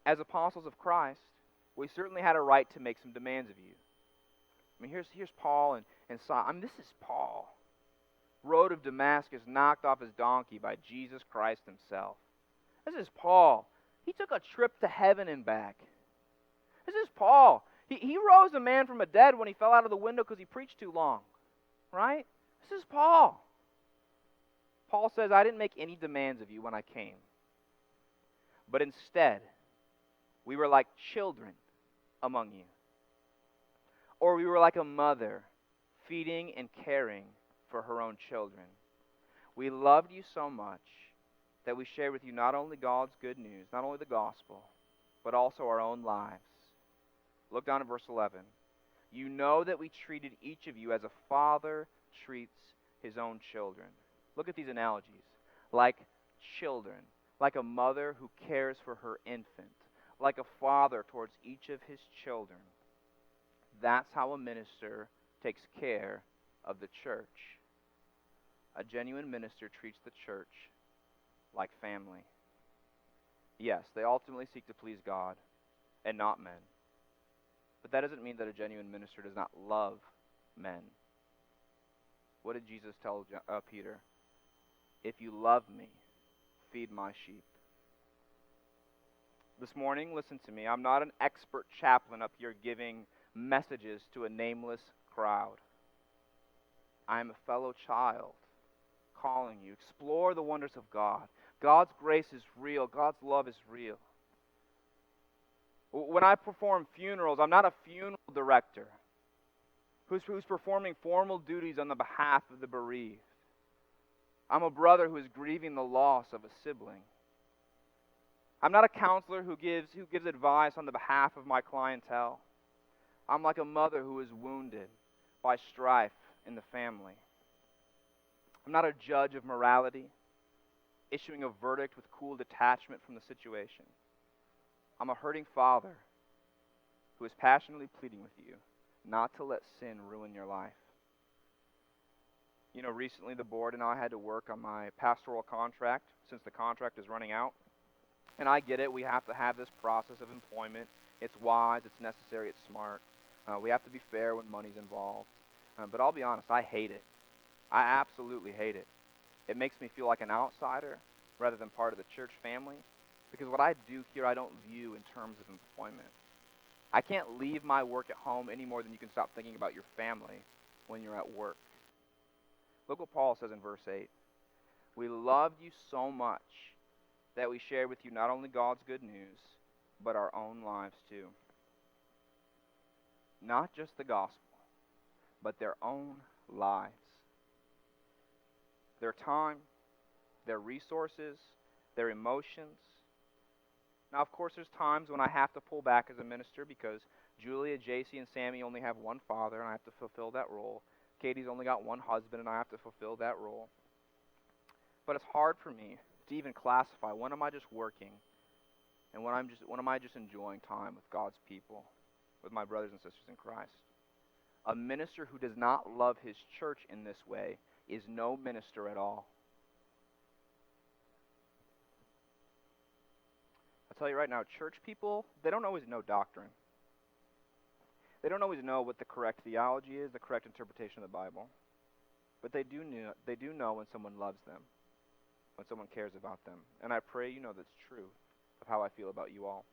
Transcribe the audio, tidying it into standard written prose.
As apostles of Christ, we certainly had a right to make some demands of you. I mean, here's Paul and Silas. I mean, this is Paul. Road of Damascus, knocked off his donkey by Jesus Christ himself. This is Paul. He took a trip to heaven and back. This is Paul. He rose a man from a dead when he fell out of the window because he preached too long. Right? This is Paul. Paul says, I didn't make any demands of you when I came. But instead, we were like children among you. Or we were like a mother feeding and caring for her own children. We loved you so much that we shared with you not only God's good news, not only the gospel, but also our own lives. Look down at verse 11. You know that we treated each of you as a father treats his own children. Look at these analogies. Like children, like a mother who cares for her infant, like a father towards each of his children. That's how a minister takes care of the church. A genuine minister treats the church like family. Yes, they ultimately seek to please God and not men. But that doesn't mean that a genuine minister does not love men. What did Jesus tell Peter? If you love me, feed my sheep. This morning, listen to me. I'm not an expert chaplain up here giving messages to a nameless crowd. I am a fellow child calling you. Explore the wonders of God. God's grace is real. God's love is real. When I perform funerals, I'm not a funeral director who's performing formal duties on the behalf of the bereaved. I'm a brother who is grieving the loss of a sibling. I'm not a counselor who gives advice on the behalf of my clientele. I'm like a mother who is wounded by strife in the family. I'm not a judge of morality, issuing a verdict with cool detachment from the situation. I'm a hurting father who is passionately pleading with you not to let sin ruin your life. You know, recently the board and I had to work on my pastoral contract since the contract is running out. And I get it, we have to have this process of employment. It's wise, it's necessary, it's smart. We have to be fair when money's involved. But I'll be honest, I hate it. I absolutely hate it. It makes me feel like an outsider rather than part of the church family. Because what I do here, I don't view in terms of employment. I can't leave my work at home any more than you can stop thinking about your family when you're at work. Look what Paul says in verse 8. We loved you so much that we shared with you not only God's good news, but our own lives too. Not just the gospel, but their own lives. Their time, their resources, their emotions. Now, of course, there's times when I have to pull back as a minister because Julia, JC, and Sammy only have one father, and I have to fulfill that role. Katie's only got one husband, and I have to fulfill that role. But it's hard for me to even classify when am I just working and when am I just enjoying time with God's people, with my brothers and sisters in Christ. A minister who does not love his church in this way is no minister at all. I'll tell you right now, church people, they don't always know doctrine. They don't always know what the correct theology is, the correct interpretation of the Bible. But they do know when someone loves them, when someone cares about them. And I pray you know that's true of how I feel about you all.